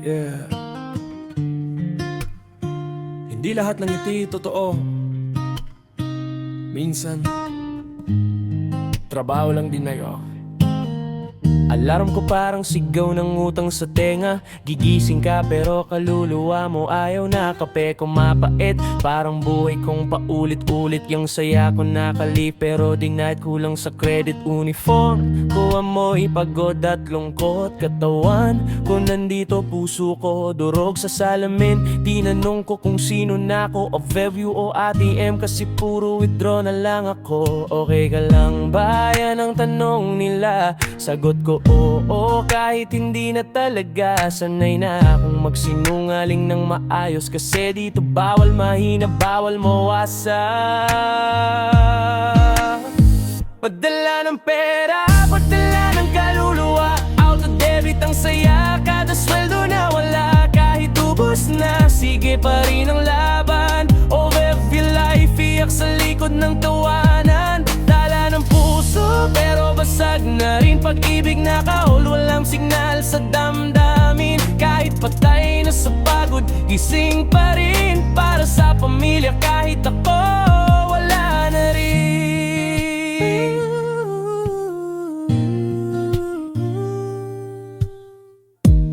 Yeah. Hindi lahat ng ngiti totoo. Minsan, trabaho lang din ayo. Alarm ko parang sigaw ng utang sa tenga. Gigising ka pero kaluluwa mo ayaw na kape ko mapait. Parang buhay kong paulit-ulit. Yung saya ko nakali pero di night kulang sa credit. Uniform ko amoy pagod at lungkot. Katawan ko nandito, puso ko durog sa salamin. Tinanong ko kung sino na ako, o Fairview o ATM, kasi puro withdraw na lang ako. Okay ka lang ba? Yan ang tanong nila. Sagot ko oo, kahit hindi na talaga. Sanay na akong magsinungaling ng maayos, kasi dito bawal mahina, bawal mawasa. Padala ng pera, padala ng kaluluwa. Auto debit ang saya, kada sweldo na wala. Kahit ubos na, sige pa rin ang laban. Overview life, iyak sa likod ng tawanan. Dala ng puso, pero basag na rin. Pag-ibig nakahol, walang signal sa damdamin. Kahit patay na sa pagod, gising pa rin para sa pamilya. Kahit ako, wala na rin.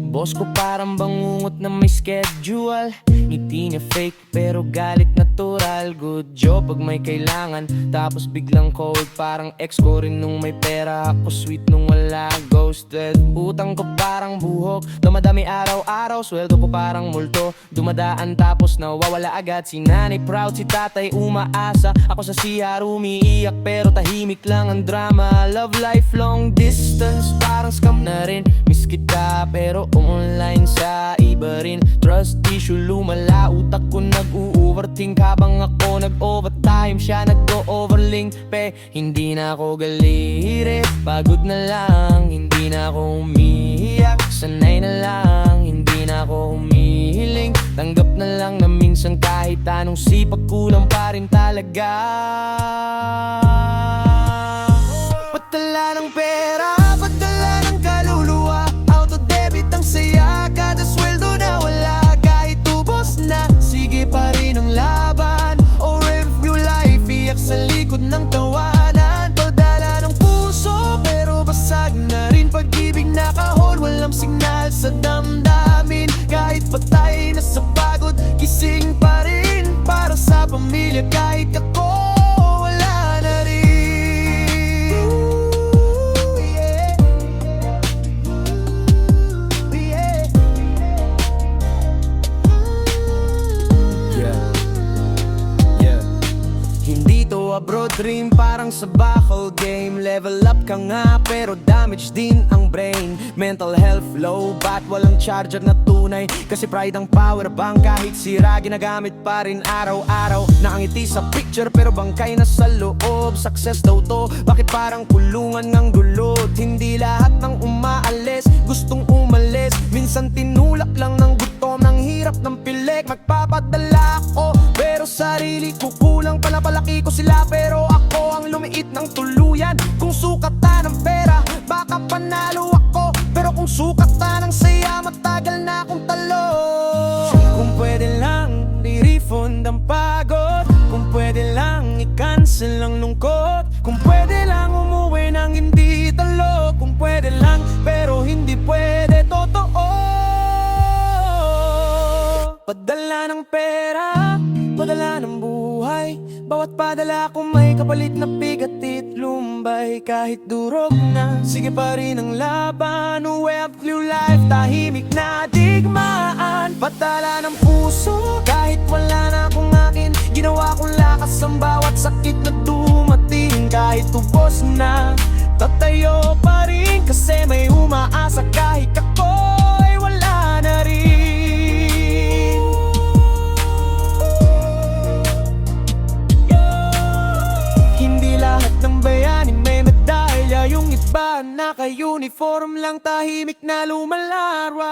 Boss ko parang bangungot na may schedule. Ngiti niya fake pero galit natural. Good job pag may kailangan, tapos biglang cold. Parang ex ko rin nung may pera. Ako sweet nung wala, ghosted. Utang ko parang buhok, dumadami araw-araw. Sweldo ko parang multo, dumadaan tapos nawawala agad. Si nanay proud, si tatay umaasa. Ako sa CR umiiyak pero tahimik lang ang drama. Love life long distance, parang scam na rin. Miss kita pero online sa iba rin. Trust issue lumala, utak ko nag-u-overthink. Habang ako nag-overtime, siya nag-o-overlink. Hindi na ako galire, pagod na lang. Hindi na ako umiiyak, sanay na lang. Hindi na ako humihiling, tanggap na lang na minsan kahit anong sipag kulang pa rin talaga. Padala ng pera, padala ng kaluluwa. Auto debit ang saya, kada sweldo na wala. Kahit ubos na, sige pa rin ang laban. O review life, iyak sa likod ng tawanan. Padala ng puso, pero basag na rin. Pag-ibig nakahol, walang signal sa damdamin. Kahit patay na sa pagod, gising pa rin para sa pamilya. Kahit ako, wala na rin. Hindi to abroad dream, parang sa bakal game. Level up ka nga pero damage din ang brain. Mental health low, ba't walang charger na tunay? Kasi pride ang power bank, kahit sira ginagamit pa rin araw-araw. Nakangiti sa picture pero bangkay na sa loob. Success daw to, bakit parang kulungan ng dulot? Hindi lahat ng umaalis gustong umalis. Minsan tinulak lang ng gutom, ng hirap ng pilik. Magpapadala ako pero sarili ko kulang. Palaki ko sila pero ako ang lumiit ng tuluyan. Kung sukatan ng pera, baka panalo ako. Pero kung sukatan ng saya, matagal na akong talo. Kung pwede lang, i-refund ang pagod. Kung pwede lang, i-cancel ang lungkot. Kung pwede lang, umuwi ng hindi talo. Kung pwede lang, pero hindi pwede totoo. Padala ng pera, padala ng buhay. Bawat padala ko may kapalit na bigatit lumbay. Kahit durog na, sige pa rin ang laban. Webview life, tahimik na digmaan. Padala ng puso, kahit wala na akong akin. Ginawa kong lakas ang bawat sakit na dumating. Kahit ubos na, tatayo pa rin. Kasi may umaasa kahit ako ay wala na rin. Ng bayani may medalya, yung iba naka-uniform lang, tahimik na lumalaraw.